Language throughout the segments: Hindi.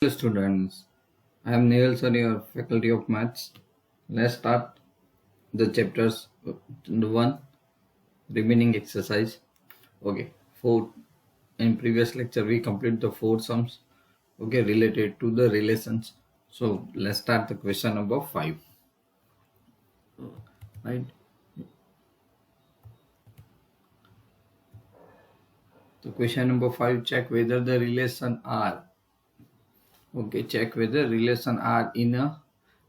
Hello students, I am Neil sir, your faculty of maths. Let's start the chapters the one remaining exercise. Okay, four. In previous lecture we completed the four sums. Okay, related to the relations. So let's start the question number 5. Right. So question number 5. Check whether the relation R. Okay, check whether relation R in a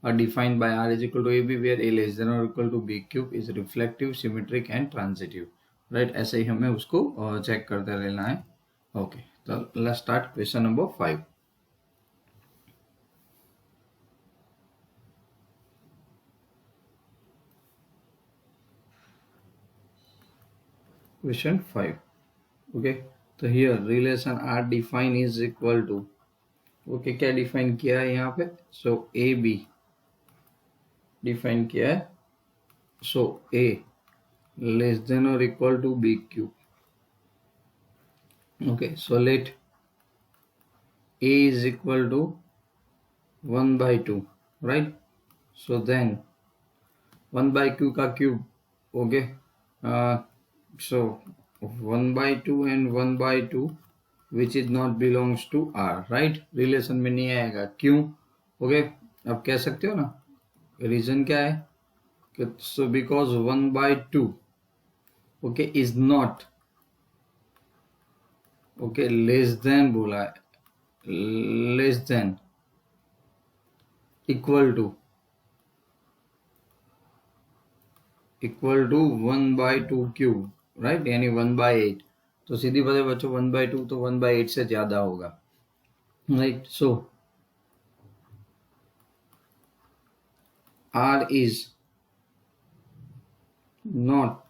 are defined by R is equal to AB where A less than or equal to B cube is reflective, symmetric and transitive. Right ऐसे ही हमें उसको चेक करते रहना है. ओके, तो let's start question number 5. Question 5. Okay, तो here relation R define is equal to. Okay, क्या डिफाइन किया है यहाँ पे? सो ए बी डिफाइन किया है. सो ए लेस देन और equal to B cube. Okay, so let A is equal to 1 by 2, right? So then 1 by Q का cube, okay? So 1 by 2 and 1 by 2 which is not belongs to R, right? Relation में नहीं आएगा. क्यों? Okay, अब कह सकते हो ना, रीजन क्या है? So because 1 by 2 okay is not okay less than बोला है, less than equal to 1 by 2 cube, right? यानी 1 by 8. तो सीधी बात है बच्चों, 1 by 2 तो 1 by 8 से ज्यादा होगा, right? So R is not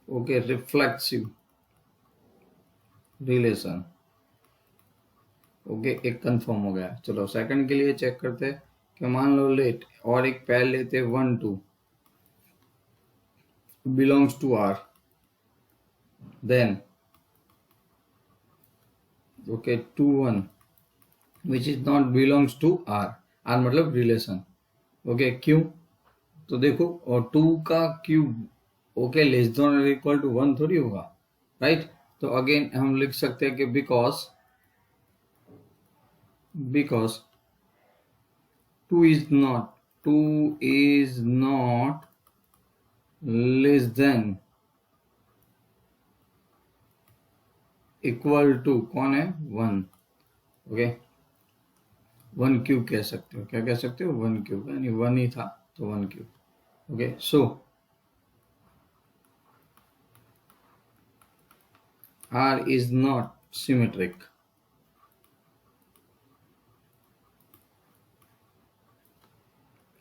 okay reflexive relation. Okay, एक कंफर्म हो गया. चलो सेकंड के लिए चेक करते हैं कि मान लो लेट और एक पैर लेते 1 2 belongs to R, then okay 2 1 which is not belongs to R. R मतलब रिलेशन. ओके, क्यों? तो देखो, और 2 का क्यूब ओके लेस देन और इक्वल टू 1 थोड़ी होगा, राइट? तो अगेन हम लिख सकते हैं कि because 2 is not less than equal to कौन है? 1. ओके, 1 क्यूब कह सकते हो. क्या कह सकते हो? 1 क्यूब, यानी 1 ही था तो 1 cube. Okay, so R is not symmetric.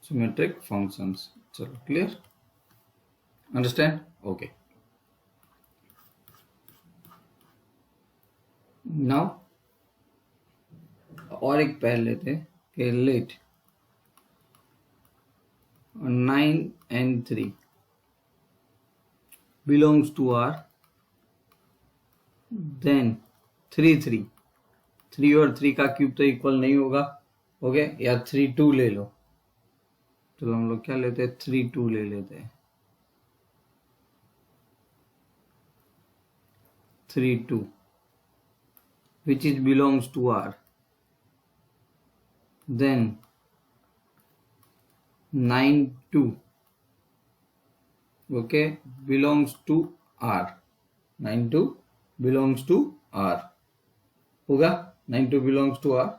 Symmetric functions. चलो, clear? Understand? Okay. Now और एक पैर लेते हैं कि late 9 and 3 belongs to R, then 3 3 3 और 3 का क्यूब तो इक्वल नहीं होगा. ओके, या 3 2 ले लो. चलो हम लोग क्या लेते हैं? 3 2 ले लेते हैं. 3 2 which is belongs to R, then 9 2 okay belongs to R. 9 2 belongs to R होगा? 9 2 belongs to R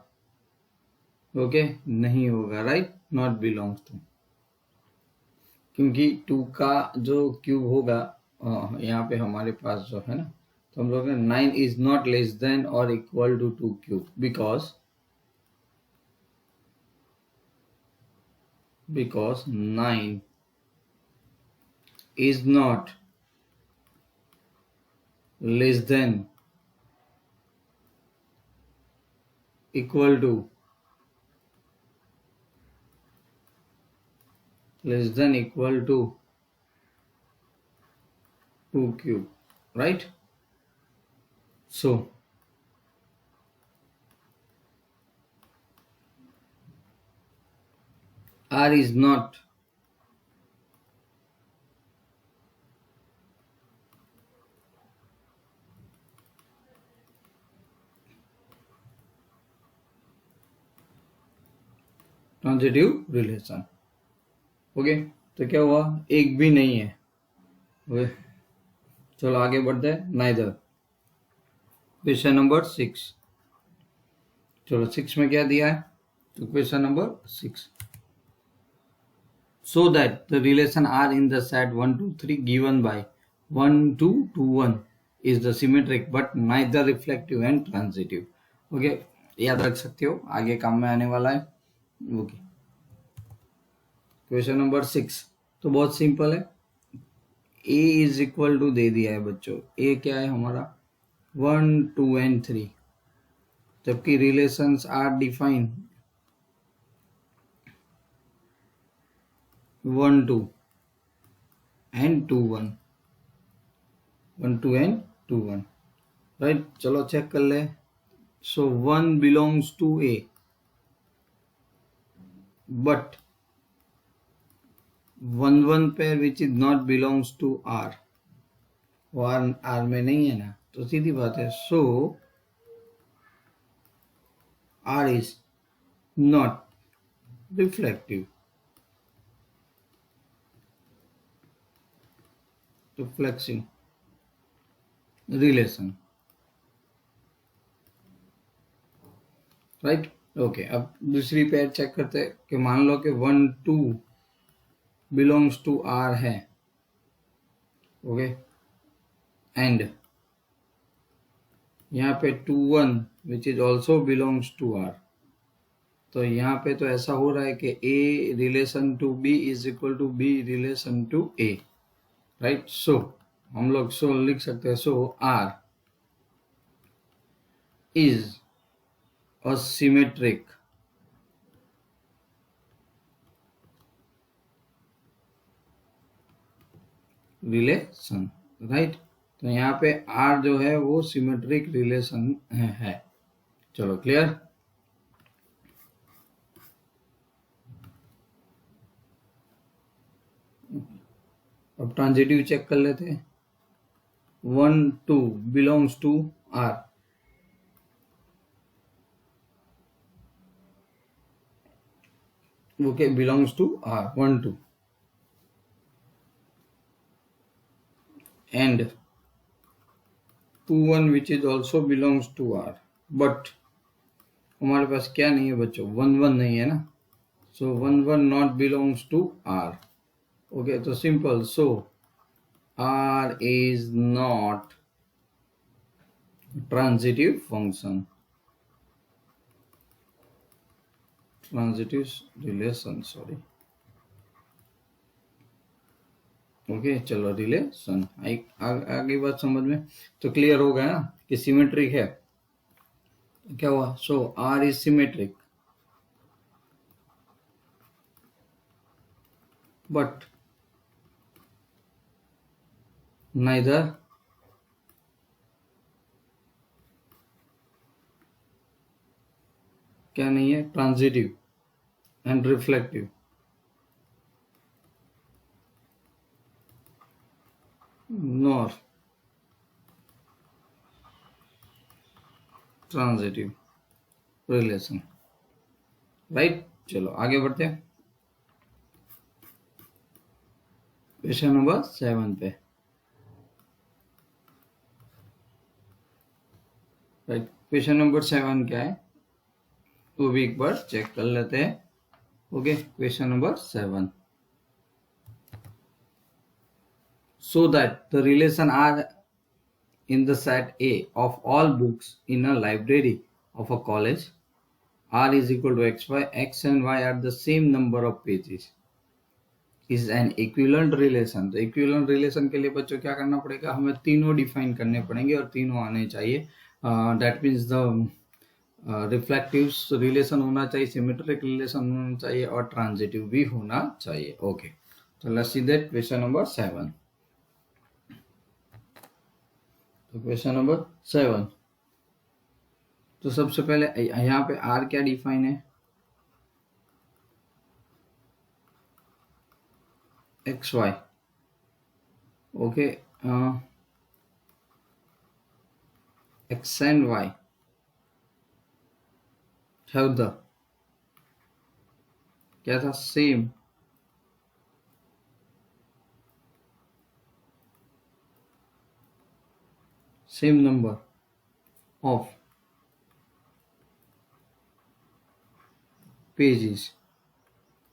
ओके नहीं होगा, राइट? नॉट बिलोंग्स टू, क्योंकि 2 का जो क्यूब होगा यहाँ पे हमारे पास जो है ना, तो हम लोग 9 इज नॉट लेस देन और equal to 2 cube because 9 is not less than equal to 2 cube, right? So R is not transitive relation. Okay, तो क्या हुआ, एक भी नहीं है। ओके, चलो आगे बढ़ते हैं। Neither, question number 6। चलो 6 में क्या दिया है, तो question number 6, so that the relation R in the set 1 2 3 given by 1 2 2 1 is the symmetric but neither reflective and transitive। Okay, याद रख सकते हो, आगे काम में आने वाला है। ओके, क्वेश्चन नंबर 6 तो बहुत सिंपल है। A इज इक्वल टू दे दिया है बच्चों, A क्या है हमारा 1 2 एंड 3, जबकि relations are define 1 2 and 2 1, 1 2 and 2 1, right. चलो चेक कर ले। So 1 belongs to A but 1 1 pair which is not belongs to R, वो आर में नहीं है ना, तो सीधी बात है। So R is not reflective, reflexive relation, right. Okay, अब दूसरी पेयर चेक करते हैं कि मान लो कि 1 2 बिलोंग्स टू R है। ओके, एंड यहाँ पे 2 1 which is also belongs to R, तो यहाँ पे तो ऐसा हो रहा है कि A relation to B is equal to B relation to A, right. So हम लोग सो लिख सकते हैं, so R is a symmetric relation, right. तो यहाँ पे R जो है वो सिमेट्रिक रिलेशन है। चलो क्लियर। अब ट्रांजिटिव चेक कर लेते हैं। 1 2 belongs to R, okay, belongs to R 1 2 and 2 1 which is also belongs to R, but हमारे पास क्या नहीं है बच्चों, 1 1 नहीं है ना, so 1 1 not belongs to R। Okay, तो simple, so R is not transitive function, transitive relation, sorry। Okay, चलो रिलेशन आगे बात समझ में तो क्लियर हो गया ना कि सिमेट्रिक है। क्या हुआ, सो R is symmetric but neither क्या नहीं है, transitive and reflective, nor transitive relation, right. चलो आगे बढ़ते हैं क्वेश्चन नंबर 7 पे, राइट। क्वेश्चन नंबर 7 क्या है वो भी एक बार चेक कर लेते हैं। Okay, question number 7, so that the relation R in the set A of all books in a library of a college R is equal to xy, x and y are the same number of pages is an equivalent relation। तो equivalent relation के लिए बच्चों क्या करना पड़ेगा, हमें तीनों डिफाइन करने पड़ेंगे और तीनों आने चाहिए। That means the reflective relation होना चाहिए, सिमेट्रिक रिलेशन होना चाहिए और ट्रांजिटिव भी होना चाहिए। ओके, तो let's see that question number 7। तो क्वेश्चन नंबर 7, तो सबसे पहले यहाँ पे R क्या डिफाइन है, X Y, okay, X and Y have the, क्या था, सेम नंबर ऑफ पेजेस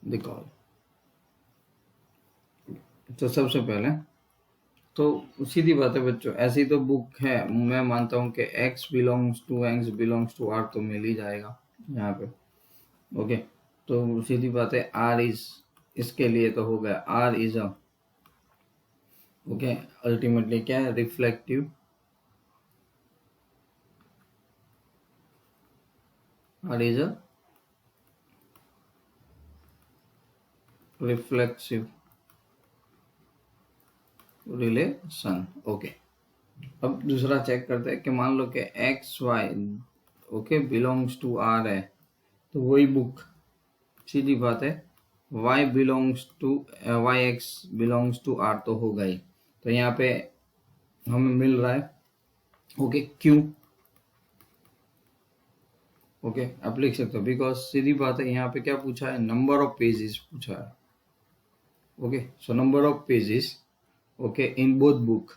देखो। तो सबसे पहले तो सीधी बात है बच्चों, ऐसी तो बुक है, मैं मानता हूं कि x बिलोंग्स टू r तो मिल ही जाएगा यहाँ पे, ओके। तो सीधी बात है r इज, इसके लिए तो हो गया r is a, okay, ultimately क्या है, reflective, r is a reflexive relation, okay. अब दूसरा चेक करते हैं कि मान लो कि X Y, okay, belongs to R है, तो वही बुक, सीधी बात है y belongs to Y X belongs to R तो हो गई। तो यहाँ पे हमें मिल रहा है, ओके, क्यों, ओके, आप लिख सकते हो, बिकॉज सीधी बात है यहाँ पे क्या पूछा है, नंबर ऑफ पेजेस पूछा है, okay. So number of pages, okay, in both book,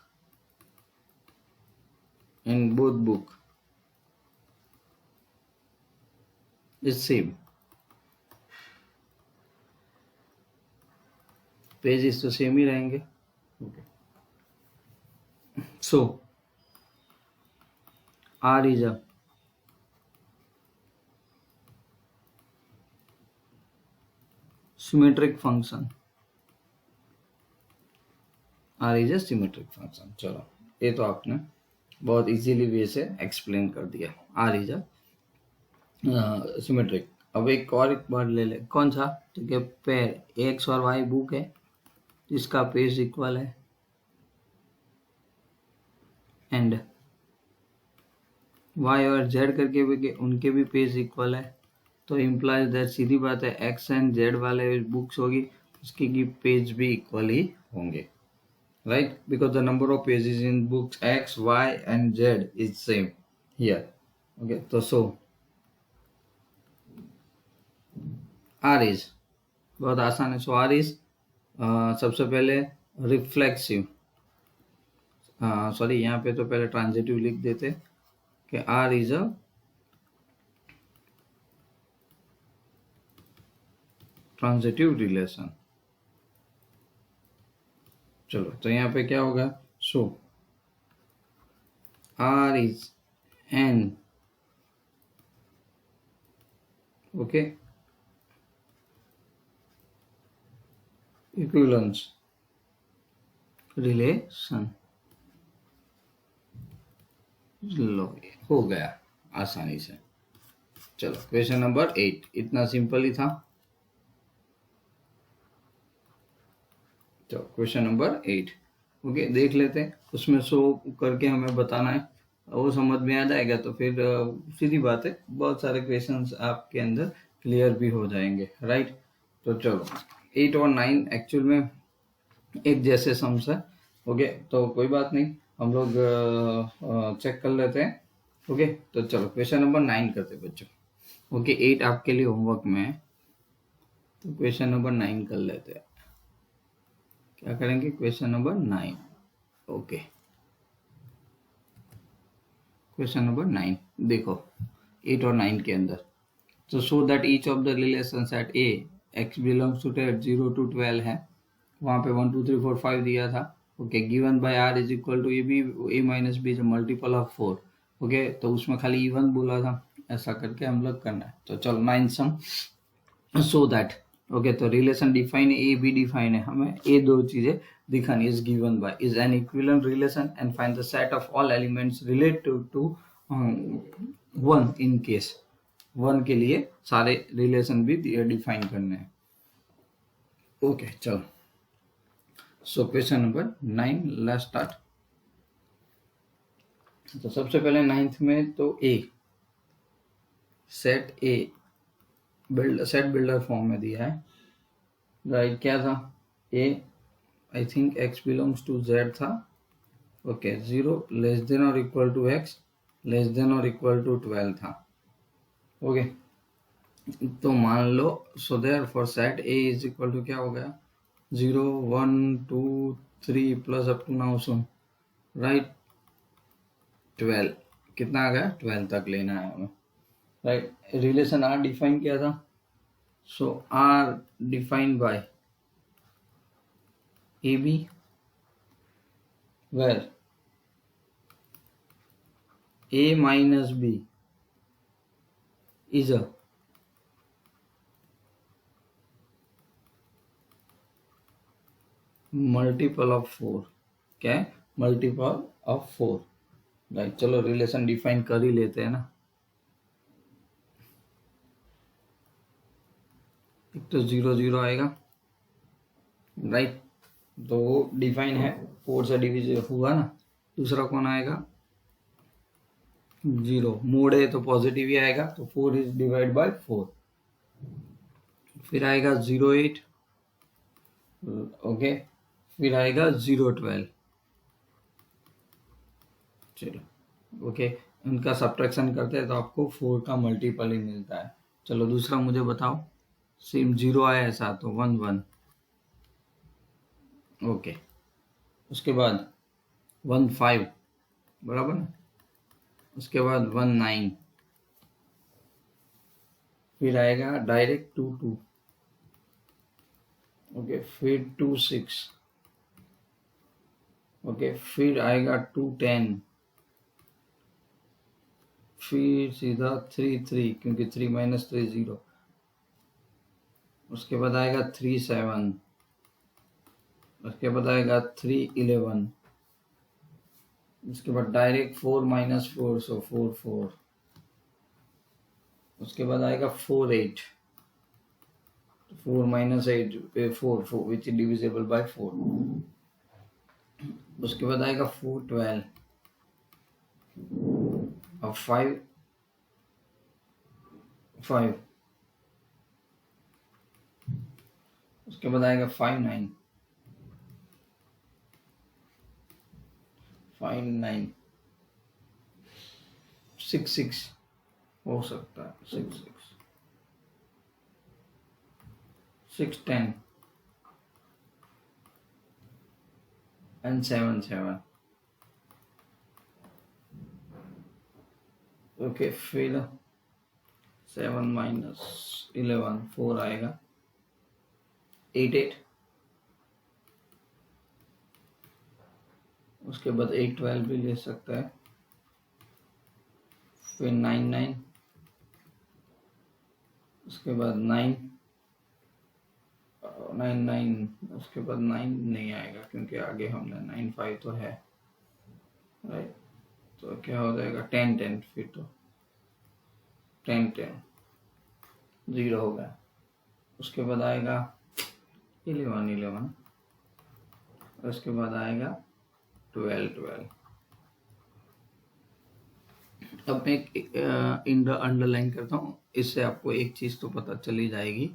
is same, pages तो सेम ही रहेंगे, okay. So R is a symmetric function, R is a symmetric function. चलो, ये तो आपने बहुत इजीली वे से एक्सप्लेन कर दिया, आर इज अ सिमेट्रिक। अब एक और एक बार ले ले, कौन सा, तो क्या पेयर एक्स और वाई बुक है, इसका पेज इक्वल है, एंड वाई और जेड करके भी उनके भी पेज इक्वल है, तो इम्प्लाइज दैट, सीधी बात है एक्स एंड जेड वाले बुक्स होगी, उसकी की पेज भी इक्वल ही होंगे, right, because the number of pages in books X Y and Z is same here, okay. तो सो आर इज, बहुत आसान है, सो आर इज सबसे पहले रिफ्लेक्सिव, सॉरी यहाँ पे तो पहले ट्रांजिटिव लिख देते कि R is a transitive relation. चलो, तो यहाँ पे क्या होगा, so R is an, okay, equivalence relation. लो, हो गया आसानी से। चलो, क्वेश्चन नंबर 8, इतना सिंपल ही था। तो क्वेश्चन नंबर 8, ओके, देख लेते हैं, उसमें शो करके हमें बताना है, वो समझ में आ जाएगा तो फिर सीधी बात है, बहुत सारे क्वेश्चंस आपके अंदर क्लियर भी हो जाएंगे, राइट। तो चलो, 8 और 9 एक्चुअल में एक जैसे सम्स है, ओके, तो कोई बात नहीं, हम लोग चेक कर लेते हैं, ओके। तो चलो, क्वेश्चन नंबर 9 करते हैं बच्चों, ओके। 8 आपके लिए होमवर्क में है, तो क्वेश्चन नंबर 9 कर लेते हैं। क्या करेंगे, question number 9, okay. Question number 9 देखो, 8 और 9 के अंदर, तो show that each of the relations at a X belongs to 0 to 12 है, वहां पे 1 2 3 4 5 दिया था, okay. Given by R is equal to A B, A minus B is multiple of 4, okay. तो उसमें खाली इवन बोला था, ऐसा करके हम लोग करना है। तो चलो, 9 सम, सो दैट, ओके। तो relation define A B define है, हमें ये दो चीजें दिखानी, is given by is an equivalent relation and find the set of all elements related to 1 in case 1 के लिए सारे रिलेशन भी डिफाइन करने हैं, ओके। चलो, so question number 9, let's start. तो सबसे पहले 9th में तो ए सेट बिल्डर फॉर्म में दिया है, राइट। क्या था, ए I think x belongs to z था। ओके, 0 लेस देन और equal to x less than और इक्वल टू 12 था। ओके, तो मान लो, सो देयर फॉर सेट a इज इक्वल टू क्या हो गया, 0 1 2 3 प्लस अप टू नाउ सुन, राइट, 12, कितना आ गया, 12 तक लेना है हमें, राइट। रिलेशन आर डिफाइन किया था, so R defined by A B where a minus b is a multiple of 4। क्या है, मल्टीपल ऑफ 4, राइट। चलो रिलेशन डिफाइन कर ही लेते हैं ना। एक तो 0 0 आएगा, राइट, तो वो डिफाइन है, 4 से डिविजन हुआ ना। दूसरा कौन आएगा, 0, मोड है तो पॉजिटिव ही आएगा, तो 4 इज डिवाइड बाय 4। फिर आएगा 0 8, ओके, फिर आएगा 0 12। चलो ओके, इनका सब्ट्रैक्शन करते हैं तो आपको 4 का मल्टीपल ही मिलता है। चलो दूसरा मुझे बताओ, सेम 0 आया ऐसा तो 1 1, ओके, उसके बाद 1 5, बराबर ना, उसके बाद 1 9, फिर आएगा डायरेक्ट 2 2, ओके, फिर 2 6, ओके, फिर आएगा 2 10, फिर सीधा 3 3, क्योंकि 3 माइनस 3 0, उसके बाद आएगा 3 7, उसके बाद आएगा 3 11, उसके बाद डायरेक्ट 4 माइनस 4, सो 4 4, उसके बाद आएगा 4 8, 4 minus 8 4 4 which is divisible by 4, उसके बाद आएगा 4 12 और 5 5, उसके बाद आएगा 5 9 5 9 6 6, हो सकता है 6 6 6 10 and 7 7, ओके, फिर 7 माइनस 11 4 आएगा, 8 8, उसके बाद 8 12 भी ले सकता है, फिर 9 9, उसके बाद 9 9 9, उसके बाद 9 नहीं आएगा क्योंकि आगे हमने 9 5 तो है, राइट, तो क्या हो जाएगा 10 10, फिर तो 10 10 0 हो गया, उसके बाद आएगा 11 11, उसके बाद आएगा 12 12। अब मैं एक अंडरलाइन करता हूँ, इससे आपको एक चीज तो पता चली जाएगी,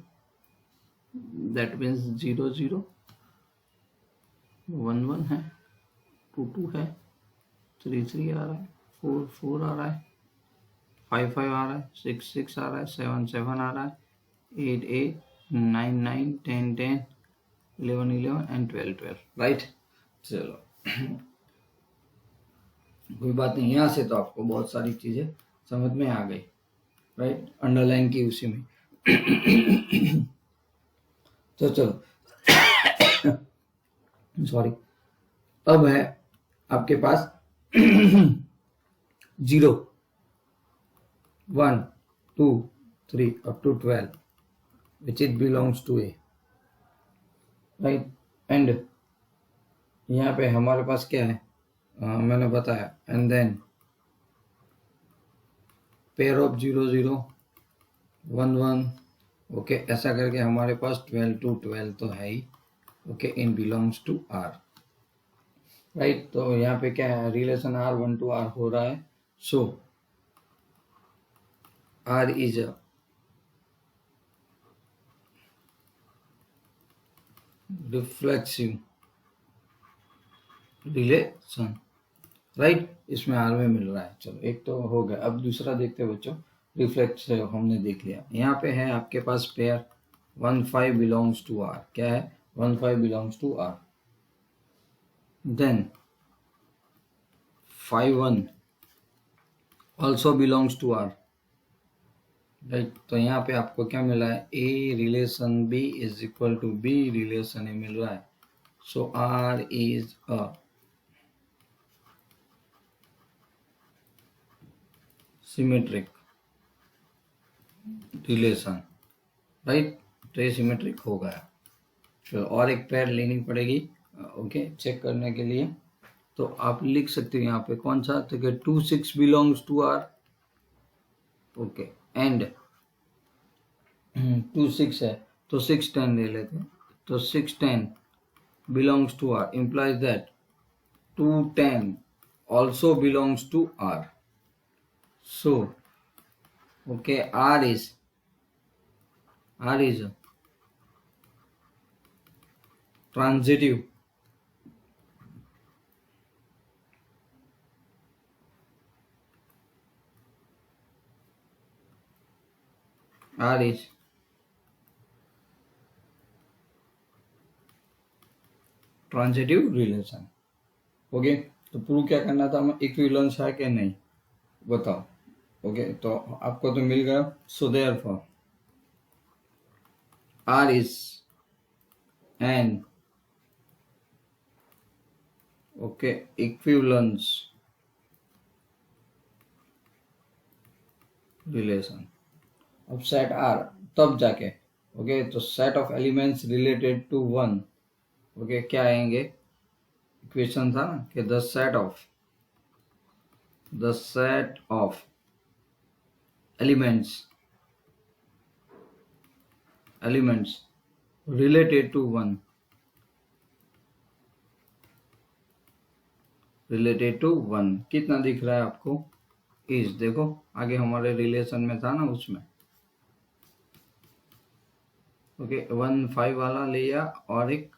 दैट मीन्स 0 0 1 1 है, 2 2 है, 3 3 आ रहा है, 4 4 आ रहा है, 5 5 आ रहा है, 6 6 आ रहा है, 7 7 आ रहा है, 8 8 9 9 10 10 11 11 एंड 12 12, राइट। चलो कोई बात नहीं, यहाँ से तो आपको बहुत सारी चीजें समझ में आ गई, राइट, अंडरलाइन की उसी में। तो चलो सॉरी, अब है आपके पास 0 1 2 3 up to 12 which it belongs to A, right, and यहाँ पे हमारे पास क्या है, मैंने बताया, and then pair of 0 0 1 1, okay, ऐसा करके हमारे पास 12 to 12 तो है ही, ओके, इन बिलोंग्स टू R, राइट। तो यहाँ पे क्या है, रिलेशन R1 to R हो रहा है, so R is a reflexive relation, right. इसमें आर में मिल रहा है। चलो एक तो हो गया। अब दूसरा देखते हैं बच्चों। रिफ्लेक्स हमने देख लिया। यहाँ पे है आपके पास पेयर 1 5 बिलोंग्स टू आर। क्या है? 1 5 belongs to R. Then 5 1 also belongs to R, right. तो यहाँ पे आपको क्या मिला है? A relation B is equal to B relation A मिल रहा है। So R is a symmetric relation, right. तो ये सिमेट्रिक हो गया। चलो और एक पेयर लेनी पड़ेगी, ओके, चेक करने के लिए। तो आप लिख सकते हो यहाँ पे कौन सा, तो 2 6 belongs to R, okay. And 2 6 है तो 6 10 ले लेते हैं। तो 6 10 belongs to R implies that 2 10 also belongs to R. So, okay, R is transitive. R is transitive relation, okay. तो प्रूव क्या करना था हमें? इक्विवेलेंस है कि नहीं, बताओ। ओके, तो आपको तो मिल गया। So therefore R is an okay equivalence relation. अब सेट R तब जाके, ओके, तो set of elements related to 1, okay, क्या आएंगे? इक्वेशन था ना कि the set of elements related to 1 कितना दिख रहा है आपको? इज, देखो आगे हमारे रिलेशन में था ना उसमें, ओके। 1 5 वाला लिया और एक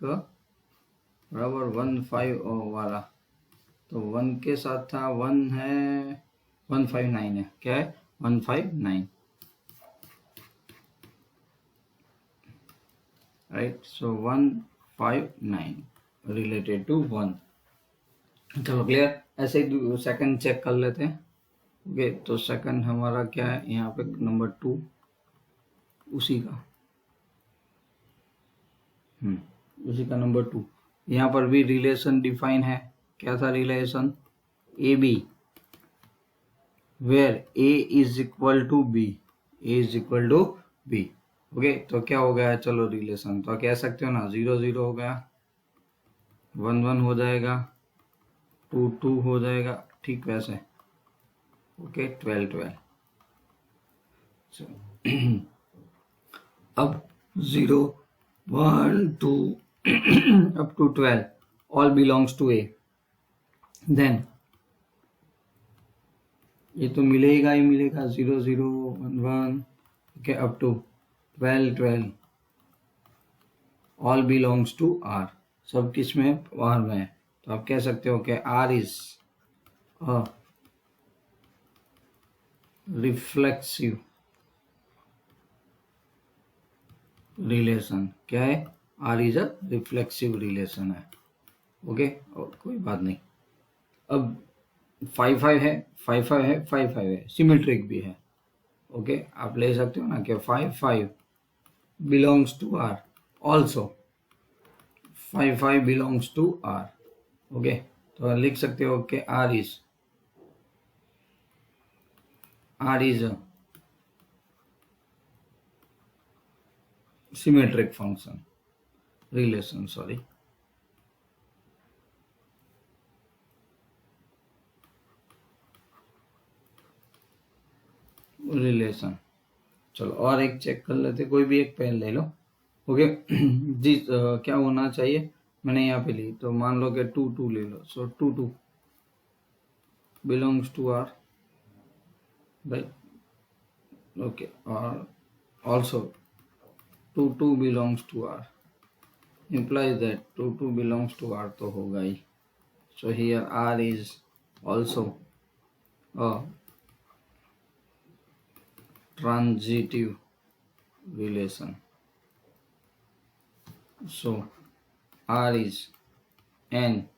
बराबर 1 5 वाला। तो 1 के साथ था 1 है 1 5 9 है। क्या है? 1 5 9, राइट। So 1 5 9 related to 1। चलो क्लियर। ऐसे ही सेकंड चेक कर लेते हैं, ओके। तो सेकंड हमारा क्या है यहाँ पे? नंबर 2 उसी का, उसी का नंबर 2। यहाँ पर भी रिलेशन डिफाइन है। क्या था relation? A B, where A is equal to B, okay. तो क्या हो गया? चलो रिलेशन तो कह सकते हो ना, 0 0 हो गया, 1 1 हो जाएगा, 2 2 हो जाएगा, ठीक वैसे, ओके। 12 12। अब 0 1 2 up to 12 all belongs to A, then ये तो मिलेगा ही मिलेगा, 0 0 1 1, okay, up to 12 12 all belongs to R। सब किस में? R में। तो आप कह सकते हो कि R is a reflexive relation. क्या है? R is a reflexive relation है, ओके। और कोई बात नहीं। अब 5 5 है, 5 5 है, 5 5 है, सिमेट्रिक भी है, ओके। आप ले सकते हो ना कि 5 5 belongs to R also, 5 5 belongs to R, okay. तो लिख सकते हो कि R is symmetric function relation, sorry, relation. चलो और एक चेक कर लेते, कोई भी एक पेन ले लो, ओके। जी क्या होना चाहिए? मैंने यहाँ पे ली, तो मान लो कि 2 2 ले लो। So 2 2 belongs to R, right, okay. और also 2 2 belongs to R implies that 2 2 belongs to R तो होगा ही। So here R is also a transitive relation. So R is an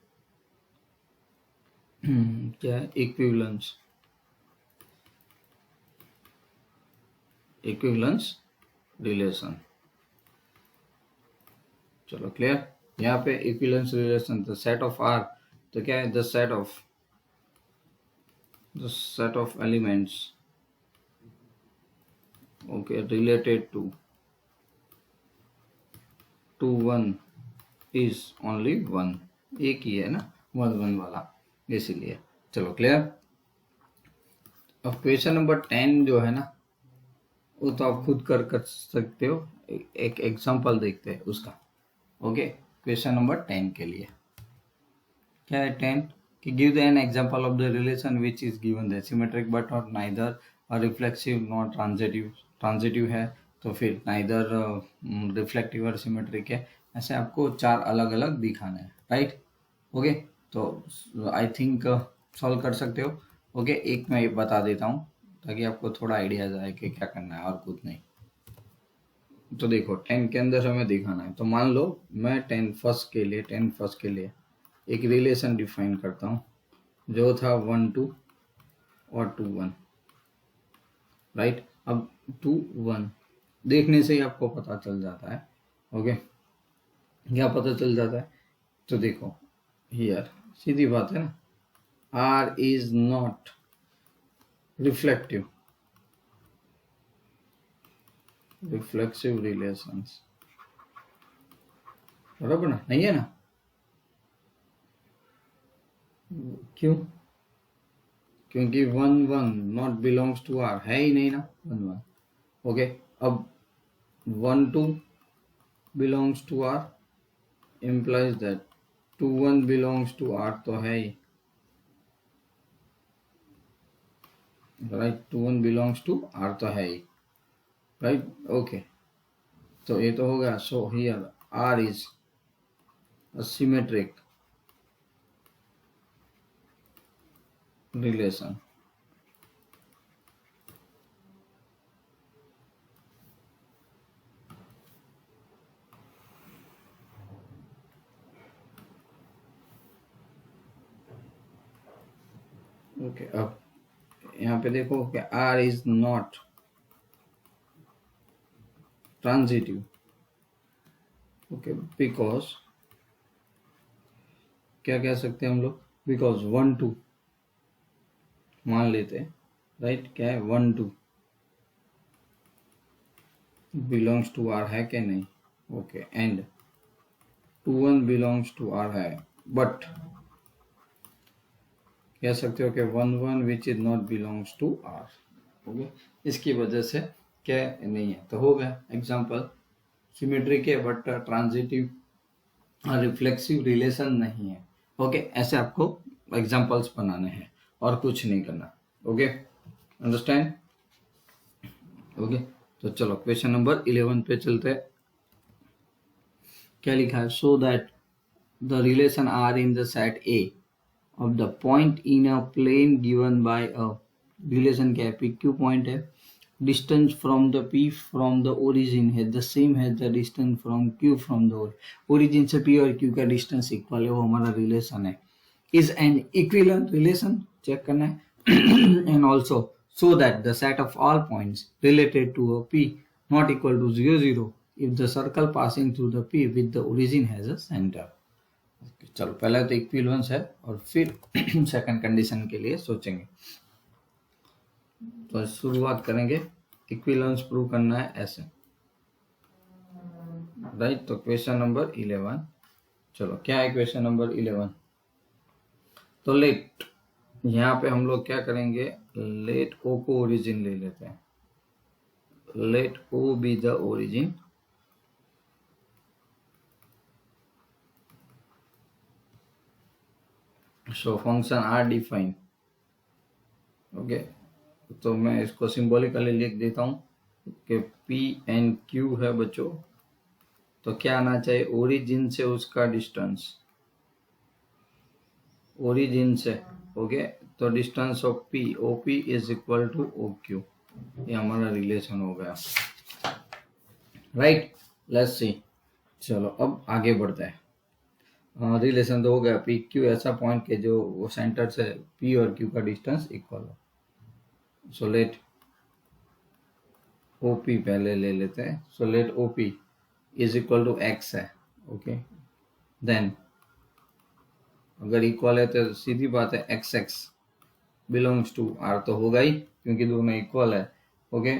क्या है इक्विवेलेंस रिलेशन. चलो क्लियर. यहाँ पे equivalence relation the set of R, तो क्या है the set of elements okay related to one is only one. एक ही है ना 1 1 वाला, इसीलिए. चलो क्लियर. अब क्वेश्चन नंबर 10 जो है ना वो तो आप खुद कर सकते हो. एक एग्जांपल देखते हैं उसका. ओके क्वेश्चन नंबर 10 के लिए क्या है 10 कि give the an example of the relation which is given the symmetric but not neither reflexive not transitive. Transitive है तो फिर नाइदर रिफ्लेक्टिव और सिमेट्रिक है. ऐसे आपको 4 अलग अलग दिखाना है. राइट. ओके तो आई थिंक सॉल्व कर सकते हो. ओके एक मैं बता देता हूँ ताकि आपको थोड़ा आइडिया जाए कि क्या करना है और कुछ नहीं. तो देखो 10 के अंदर हमें दिखाना है. तो मान लो मैं 10 फर्स्ट के लिए एक रिलेशन डिफाइन करता हूँ जो था 1 2 और 2 1. राइट. अब 2 1 देखने से ही आपको पता चल जाता है. ओके क्या पता चल जाता है. तो देखो हियर सीधी बात है ना. R is not reflective reflexive relations. बराबर ना. नहीं है ना. क्यों. क्योंकि 1 1 नॉट बिलोंग्स टू R है ही नहीं ना. 1 1 ओके. अब 1 2 belongs to R implies that 2 1 belongs to R तो है ही. राइट. 2 1 बिलोंग्स टू R तो है ही. राइट. ओके तो ये तो होगा. So here R is a symmetric relation. Okay अब यहाँ पे देखो कि R is not transitive. Okay because क्या कह सकते हैं हम लोग. बिकॉज 1 2 मान लेते हैं. राइट. क्या है 1 2 बिलोंग्स टू R है क्या नहीं. Okay and 2 1 belongs to R है. बट कह सकते हो कि 1 1 which is not belongs to R. Okay इसकी वजह से क्या नहीं है. तो हो गया एग्जाम्पल. सिमेट्रिक है बट ट्रांजिटिव और रिफ्लेक्सिव रिलेशन नहीं है. ओके ऐसे आपको एग्जाम्पल्स बनाने हैं और कुछ नहीं करना. Okay understand. ओके तो चलो क्वेश्चन नंबर 11 पे चलते हैं. क्या लिखा है. So that the relation are in the set A of the point in a plane given by a relation क्या है. पी क्यू पॉइंट है. Distance from the P from the origin है द सेम है the distance from Q from the origin से P और Q का डिस्टेंस इक्वल है. वो हमारा रिलेशन है. Is an equivalent relation check करना है. And also so that the set of all points related to a P not equal to 0 0 if the circle passing through the P with the origin has a centre. चलो पहले तो इक्विवेलेंस है और फिर सेकंड कंडीशन के लिए सोचेंगे. तो शुरुआत करेंगे. इक्विवेलेंस प्रूव करना है ऐसे. राइट. तो क्वेश्चन नंबर 11. चलो क्या है क्वेश्चन नंबर 11. तो लेट यहाँ पे हम लोग क्या करेंगे. लेट ओ को ओरिजिन ले लेते हैं. Let O be the origin. So function are define. Okay तो मैं इसको सिंबॉलिकली लिख देता हूँ कि P एंड Q है बच्चों. तो क्या आना चाहिए. ओरिजिन से उसका डिस्टेंस. ओरिजिन से, ओके, तो distance of P O P is equal to O Q, ये हमारा रिलेशन हो गया, राइट। लेट्स सी, चलो अब आगे बढ़ते हैं। रिलेशन तो हो गया, पी क्यू ऐसा पॉइंट के जो वो सेंटर से पी और क्यू का डिस्टेंस इक्वल हो। सो लेट ओ पी पहले ले लेते हैं। So let O P is equal to X है, ओके। देन अगर इक्वल है तो सीधी बात है X X belongs to R तो होगा ही, क्योंकि दोनों इक्वल है, okay.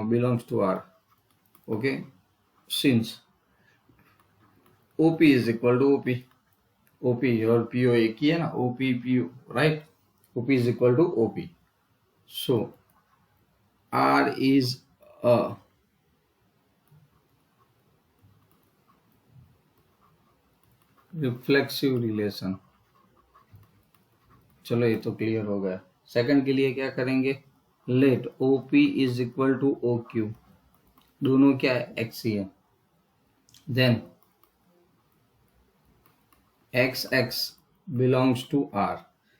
Belongs to R, okay. Since OP is equal to OP, OP और पीओ एक ही है ना, OP PO, right. OP is equal to OP, so R is a reflexive relation. चलो ये तो क्लियर हो गया। सेकंड के लिए क्या करेंगे, let O P is equal to O Q, दोनों क्या है, एक्स ही है। Then X X belongs to R,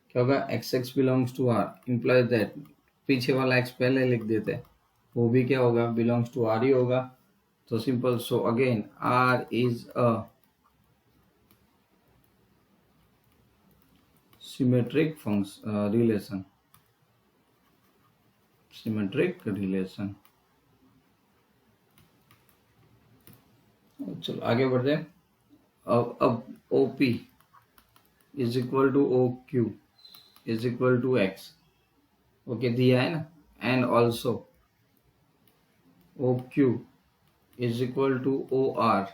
क्या होगा, X X belongs to R implies that, पीछे वाला एक्स पहले लिख देते हैं, वो भी क्या होगा, बिलोंग्स टू आर ही होगा। तो simple, so again R is a symmetric function relation, symmetric relation. चलो आगे बढ़ते हैं। अब O P is equal to O Q is equal to X, okay, दिया है ना। And also O Q is equal to O R,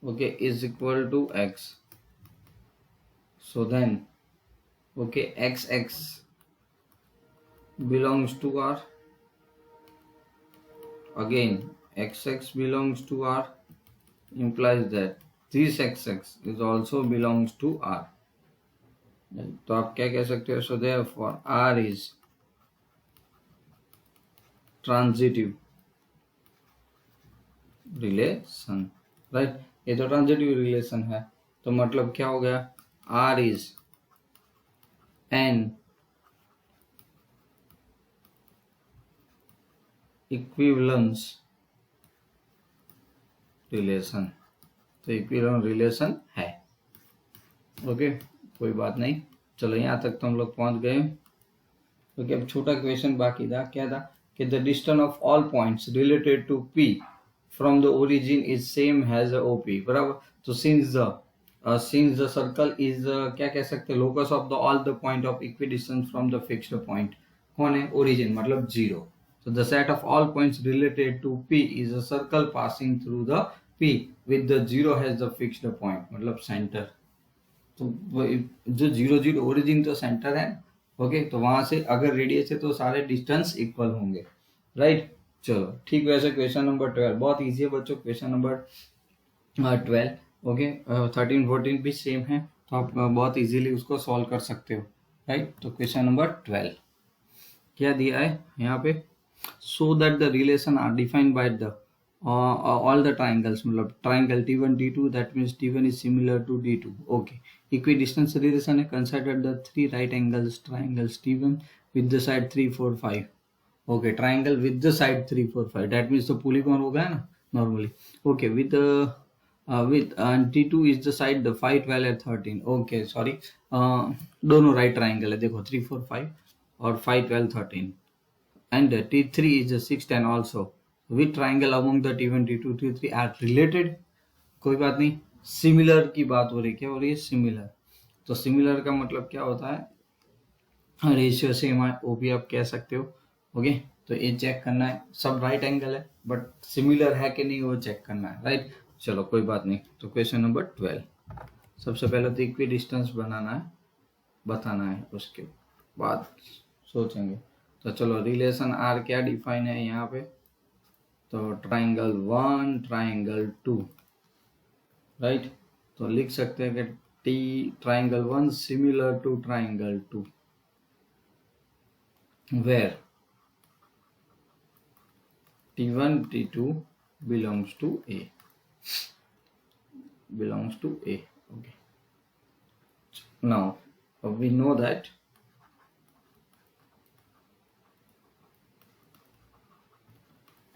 okay, is equal to X. So then okay X X belongs to R, again xx belongs to R implies that this xx is also belongs to R। तो आप क्या कह सकते हो, so therefore R is transitive relation, right। ये तो ट्रांजिटिव रिलेशन है, तो मतलब क्या हो गया, R is an equivalence relation, तो इक्विवेलेंट रिलेशन है, ओके, कोई बात नहीं। चलो यहाँ तक तो हम लोग पहुंच गए, ओके। अब छोटा क्वेश्चन बाकी था, क्या था कि the distance of all points related to P from the origin is same has O P, बराबर। तो सिंस द सर्कल इज क्या कह सकते हैं, locus of the all the point of equi distance from the fixed point, कौन है, ओरिजिन, मतलब zero. So the set of all points related to P is a circle passing through the P with the zero has the fixed point, मतलब सेंटर। तो जो जीरो जीरो ओरिजिन तो सेंटर है, ओके, तो वहां से अगर रेडियस है तो सारे डिस्टेंस इक्वल होंगे, राइट। चलो ठीक, वैसे क्वेश्चन नंबर 12 बहुत इजी है बच्चों, क्वेश्चन नंबर 12, ओके। 13 14 भी सेम है, तो आप बहुत इजीली उसको सॉल्व कर सकते हो, राइट। तो क्वेश्चन नंबर 12 क्या दिया है यहाँ पे, so that the relation are defined by the all the triangles, मतलब triangle T1 T2, that means T1 is similar to D2, okay। equidistance relation है, consider the three right angles triangles T1 with the side 3 4 5, okay, triangle with the side 3 4 5, that means तो polygon हो गया ना normally, okay, with T2 is the side the 5 12 and 13, okay, sorry, दोनों right triangle है, देखो 3 4 5 और 5 12 13, and T3 is a 6 10 also, with triangle among the T1 T2 T3 are related, कोई बात नहीं। सिमिलर की बात हो रही, क्या हो रही है, सिमिलर। तो सिमिलर का मतलब क्या होता है, रेशियो सेम है, वो भी आप कह सकते हो, ओके। तो ये चेक करना है, सब राइट एंगल है बट सिमिलर है कि नहीं वो चेक करना है, राइट। चलो कोई बात नहीं। तो क्वेश्चन नंबर 12, सबसे पहले तो इक्वी डिस्टेंस बनाना है, बताना है, उसके बाद सोचेंगे। तो चलो रिलेशन आर क्या डिफाइन है यहाँ पे, तो ट्राइंगल 1 ट्राइंगल 2, राइट। तो लिख सकते हैं कि T triangle 1 similar to triangle 2 where T1 T2 belongs to A, okay। Now we know that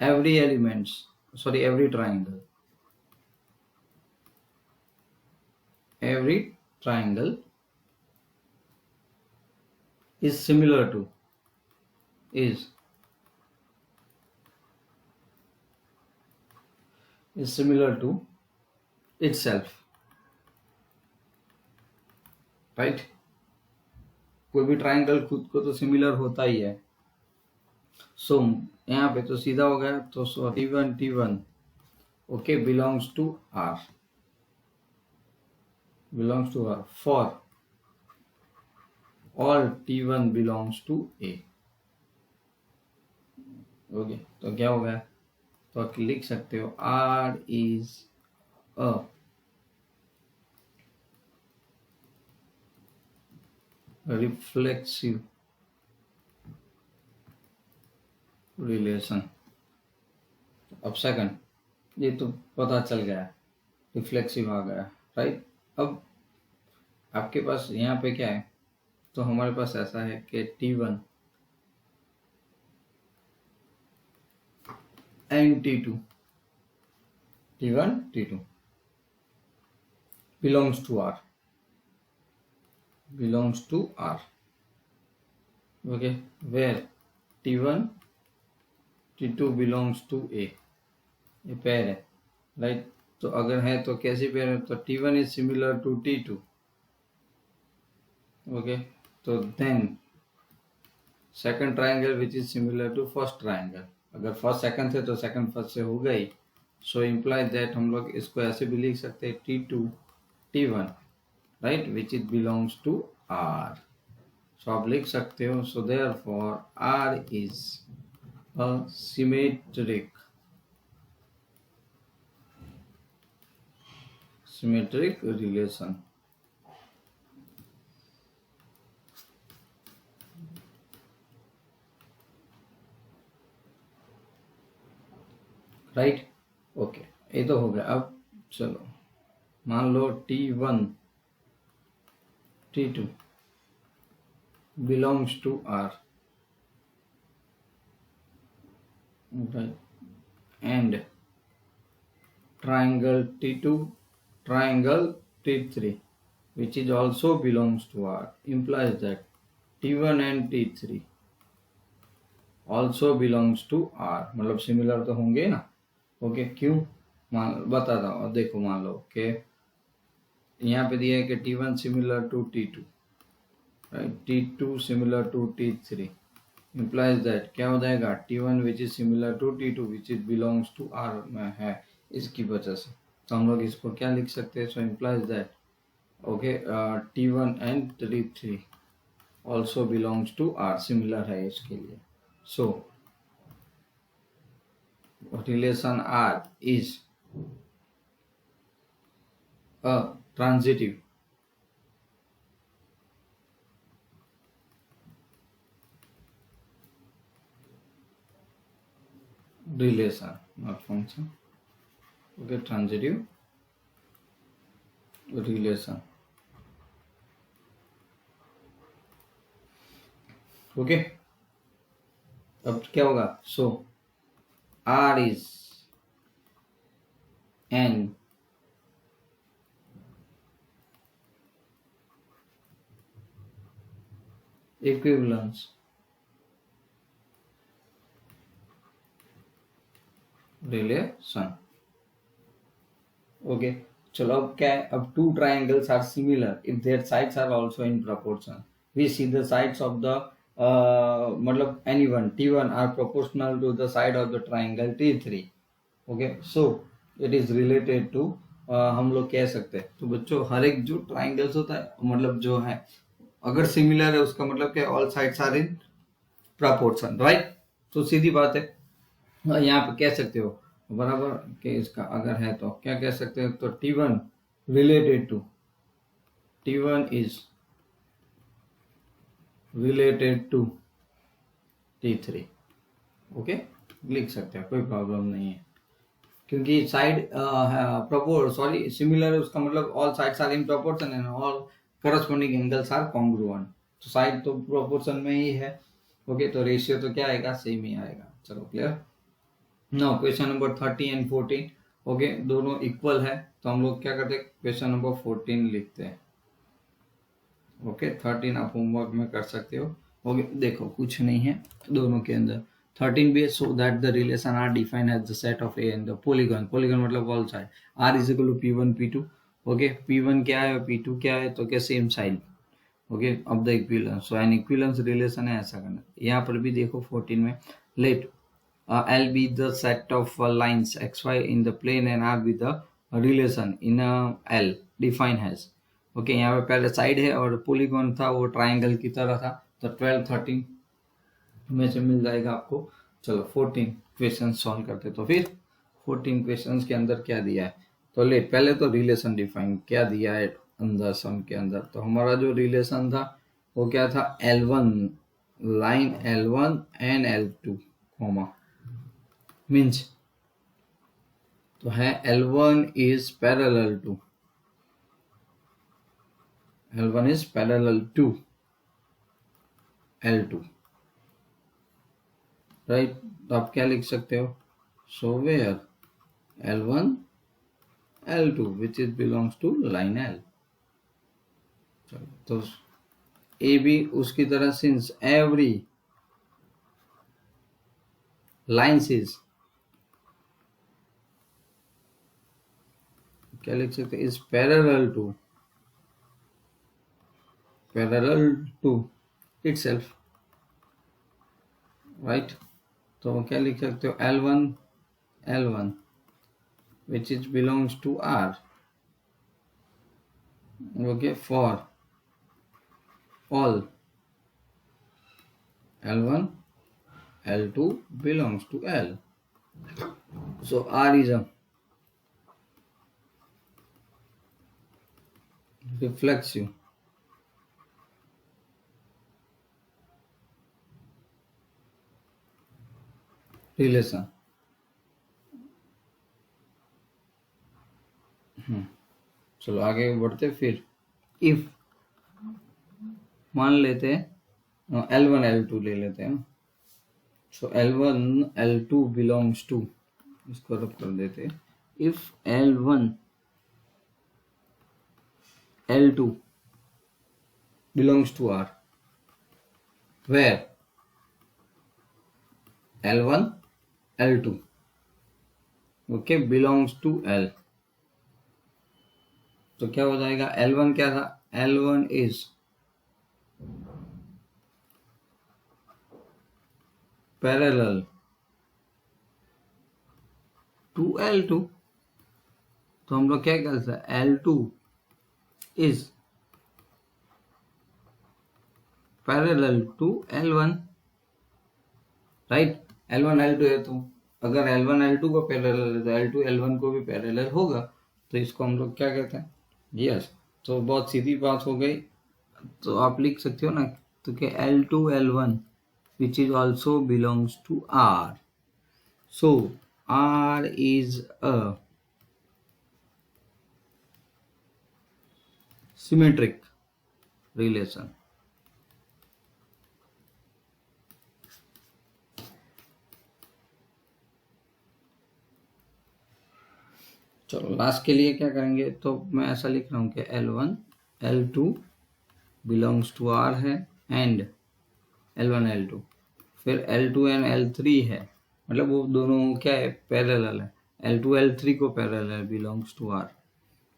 every triangle is similar to is similar to itself, right? कोई भी ट्राइंगल खुद को तो सिमिलर होता ही है। सो यहाँ पे तो सीधा हो गया, तो T1 okay belongs to R for all T1 belongs to A। Okay तो क्या हो गया, तो आप लिख सकते हो R is a reflexive relation। अब सेकंड, ये तो पता चल गया, रिफ्लेक्सिव आ गया, राइट। अब आपके पास यहाँ पे क्या है, तो हमारे पास ऐसा है कि T1 and T2 belongs to R okay, where T1 T2 belongs to A, ये पेयर है, राइट। तो अगर है तो कैसी पेयर है, तो T1 is similar to T2, okay. तो then second triangle which is similar to first triangle, अगर फर्स्ट सेकंड से तो सेकंड फर्स्ट से हो गई, सो इम्प्लाइज दैट हम लोग इसको ऐसे भी लिख सकते हैं T2 T1 right, which is belongs to R। So आप लिख सकते हो, so therefore R is a symmetric relation, right. Okay ये तो हो गया। अब चलो मान लो T1 T2 belongs to R, right, and triangle T2 triangle T3 which is also belongs to R, implies that T1 and T3 also belongs to R, मतलब सिमिलर तो होंगे ना, ओके। क्यों बताता हूँ, देखो मान लो कि यहाँ पे दिया है कि T1 similar to T2 right, T2 similar to T3 implies that क्या हो जाएगा, T1 which is similar to T2 which is belongs to R में है, इसकी वजह से तो हम लोग इसको क्या लिख सकते हैं, so implies that okay T1 and T3 also belongs to R, similar है इसके लिए। so relation R is a transitive relation, not function, okay, transitive relation, okay। अब क्या होगा, so R is an equivalence relation, okay. चलो अब क्या है, अब two triangles are similar if their sides are also in proportion, we see the sides of the मतलब any one T1 are proportional to the side of the triangle T3, okay. So it is related to, हम लोग कह सकते हैं, तो बच्चों हर एक जो ट्राइंगल्स होता है मतलब जो है अगर सिमिलर है उसका मतलब क्या, all sides are in proportion, right. तो सीधी बात है, यहाँ पे कह सकते हो बराबर के इसका अगर है तो क्या कह सकते हैं, तो T1 related to T1 is related to T3, okay लिख सकते हैं, कोई प्रॉब्लम नहीं है, क्योंकि साइड सिमिलर है उसका मतलब all sides are in proportion and all corresponding angles are congruent, तो साइड तो प्रोपोर्शन में ही है। ओके, तो रेशियो तो क्या आएगा, सेम ही आएगा। चलो clear. Now question number 30 and 14, okay, दोनों इक्वल है, तो हम लोग क्या करते हैं, क्वेश्चन नंबर 14 लिखते हैं। ओके, 13 आप होमवर्क में कर सकते हो। ओके, देखो कुछ नहीं है दोनों के अंदर। 13 भी है, so that the relation are defined as the set of A and the polygon, polygon मतलब all side, R is equal to P1 P2। Okay, P1 क्या है और P2 क्या है, तो क्या same side. Okay, of the equivalence, so an equivalence relation है, ऐसा करना। यहाँ पर भी देखो 14 में, let L be the set of lines xy in the plane and R be the relation in L define has। Okay, यहाँ पे पहले साइड है और पॉलीगॉन था वो ट्राइंगल की तरह था, तो 12 13 में से मिल जाएगा आपको। चलो 14 क्वेश्चन सॉल्व करते, तो फिर 14 क्वेश्चंस के अंदर क्या दिया है, तो ले पहले तो रिलेशन डिफाइन क्या दिया है अंदर सम के अंदर। तो हमारा जो रिलेशन था वो क्या था, L1 line L1 and L2 comma means, तो है L1 is parallel to, L1 is parallel to L2, right. तो आप क्या लिख सकते हो, so where L1 L2 which is belongs to line L। चलो, तो ए भी उसकी तरह, सिंस एवरी लाइन्स इज, क्या लिख सकते हैं, is parallel to itself, right. तो क्या लिख सकते हो, L1 which is belongs to R, okay, for all L1 L2 belongs to L, so R is a reflexive relation। चलो आगे बढ़ते, फिर इफ मान लेते हैं L1 L2 ले लेते हैं, सो L1 L2 बिलोंग्स टू, इसको रब कर देते हैं, if L1 L2 belongs to R, where L1 L2 okay belongs to L, तो क्या हो जाएगा, L1 क्या था, L1 is parallel to L2, तो हम लोग क्या कर सकते हैं, L2 is parallel to L1, right. L1 L2 है, तो अगर L1 L2 को पैरेलल है तो L2 L1 को भी पैरेलल होगा, तो इसको हम लोग क्या कहते हैं, यस। तो बहुत सीधी बात हो गई, तो आप लिख सकते हो ना, तो क्या L2 L1 which is also belongs to R, so R is a symmetric relation। चलो लास्ट के लिए क्या करेंगे, तो मैं ऐसा लिख रहा हूँ कि L1 L2 belongs to R है एंड L1 L2, फिर L2 एंड L3 है, मतलब वो दोनों क्या है, पैरेलल है, L2 L3 को parallel belongs to R।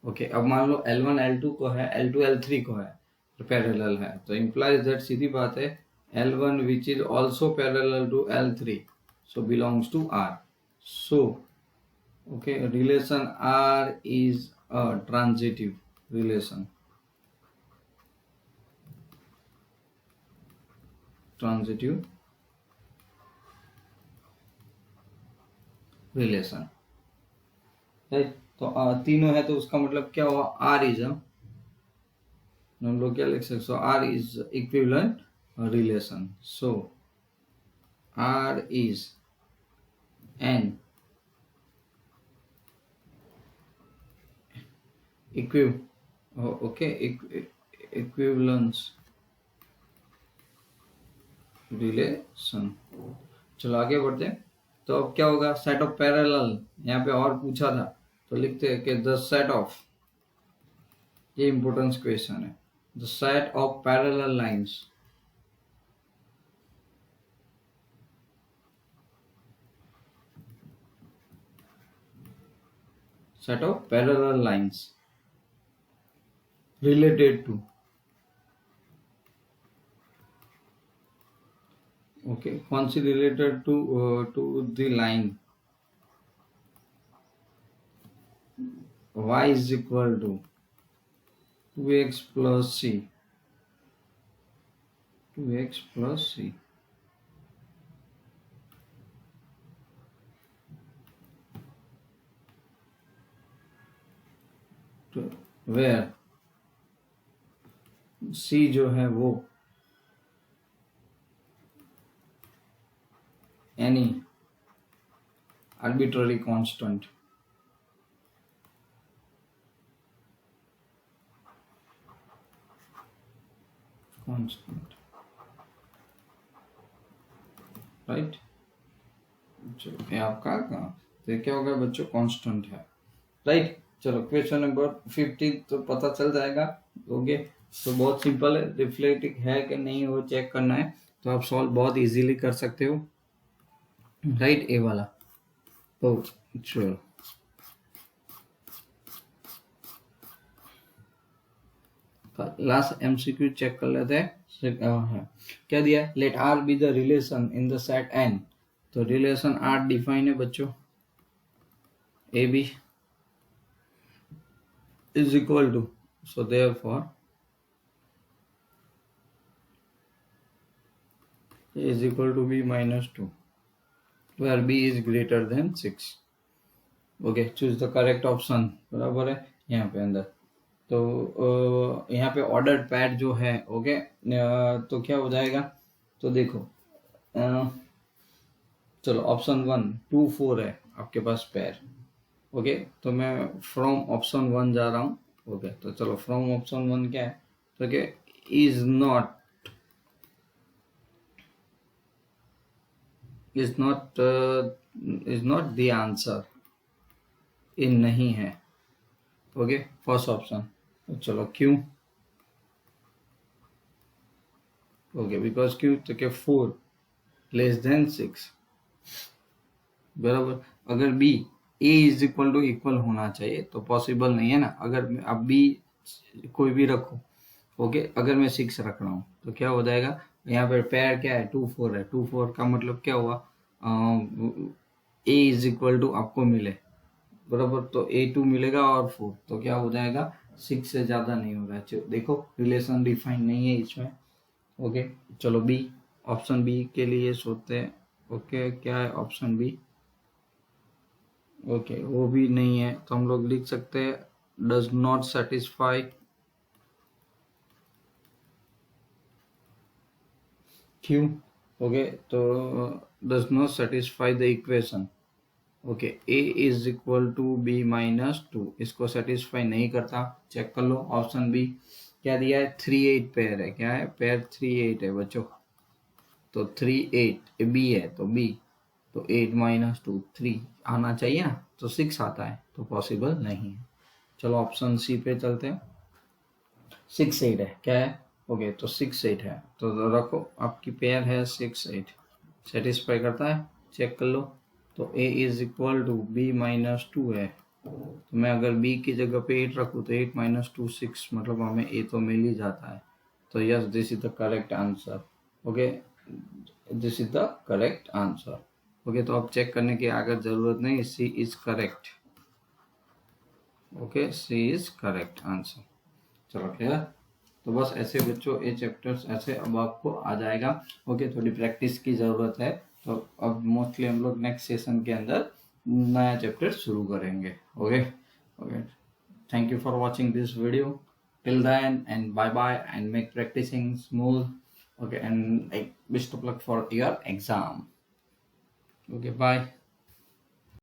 Okay, अब मान लो L1 L2 को है, L2 L3 को है, तो पैरेलल है, तो इम्प्लाइज दैट, सीधी बात है, L1 which is also parallel to L3 so belongs to R, so okay, relation R is a transitive relation, right. तो तीनों है, तो उसका मतलब क्या हुआ, R इज, हम लोग क्या लिख सकते, R is equivalent relation, so R is an equivalence relation. चलो आगे बढ़ते हैं। तो अब क्या होगा, सेट ऑफ पैरेलल, यहाँ पे और पूछा था तो लिखते हैं कि द सेट ऑफ, ये इंपॉर्टेंस क्वेश्चन है, the set of parallel lines, set of parallel lines related to, okay, कौन सी related to the line y is equal to 2x plus c, 2x plus c, तो where c जो है वो any arbitrary constant, राइट। चलो ये आपका तो क्या होगा बच्चों, कांस्टेंट है, राइट। चलो क्वेश्चन नंबर 50 तो पता चल जाएगा, ओके। तो बहुत सिंपल है, रिफ्लेक्टिंग है कि नहीं वो चेक करना है, तो आप सॉल्व बहुत इजीली कर सकते हो, राइट। ए वाला तो चलो लास्ट एमसीक्यू चेक कर लेते हैं। क्या दिया है, let R be the relation in the set N, तो रिलेशन आर डिफाइन है बच्चों, A B is equal to, so therefore A is equal to B minus 2 where B is greater than 6, okay, choose the correct option, बराबर है यहाँ पे अंदर। तो यहाँ पे ऑर्डर्ड पैड जो है, ओके, तो क्या हो जाएगा, तो देखो चलो ऑप्शन 1 2 4 है आपके पास पैर, ओके। तो मैं फ्रॉम ऑप्शन 1 जा रहा हूँ, ओके। तो चलो फ्रॉम ऑप्शन 1 क्या है, तो क्या इज नॉट द आंसर, ये नहीं है, ओके, फर्स्ट ऑप्शन। तो चलो क्यों, ओके, बिकॉज क्यों, तो क्या 4 लेस देन 6, बराबर। अगर B A is equal to equal होना चाहिए तो पॉसिबल नहीं है ना, अगर अब बी कोई भी रखो, ओके। अगर मैं 6 रख रहा हूँ तो क्या हो जाएगा, यहाँ पर पैर क्या है 2 4 है, 2 4 का मतलब क्या हुआ, ए इज इक्वल टू आपको मिले, बराबर, तो A2 मिलेगा और 4, तो क्या हो जाएगा 6 से ज्यादा नहीं हो रहा है, देखो रिलेशन डिफाइन नहीं है इसमें, ओके। चलो बी, ऑप्शन बी के लिए सोचते हैं, ओके। क्या है ऑप्शन बी, ओके, वो भी नहीं है, तो हम लोग लिख सकते हैं डज नॉट सेटिस्फाई, क्यों, ओके, तो does not satisfy the equation, okay, A is equal to B minus 2, इसको सेटिस्फाई नहीं करता, चेक कर लो ऑप्शन बी। क्या दिया है 3 8 पेयर है, क्या है पेयर 3 8 है बच्चों, तो 3 8 बी है, तो बी, तो 8 माइनस 2 3 आना चाहिए ना, तो 6 आता है, तो पॉसिबल नहीं है। चलो ऑप्शन सी पे चलते हैं, 6 8 है, क्या है, ओके, तो 6 8 है, तो रखो आपकी पेयर है 6 8, सेटिस्फाई करता है, चेक कर लो। तो a is equal to B minus 2 है, तो मैं अगर b की जगह पे 8 रखूँ तो 8 माइनस 2 6, मतलब हमें a तो मिल ही जाता है, तो yes this is the correct answer, okay, this is the correct answer, okay. तो अब चेक करने की आगे जरूरत नहीं, C is correct, okay, C is correct answer. चलो क्लियर, तो बस ऐसे बच्चों ये चैप्टर्स ऐसे अब आपको आ जाएगा, ओके। थोड़ी प्रैक्टिस की जरूरत है, तो अब मोस्टली हम लोग नेक्स्ट सेशन के अंदर नया चैप्टर शुरू करेंगे, okay okay. Thank you for watching this video till then, and bye bye, and make practising smooth, okay, and best of luck for your exam, okay, bye.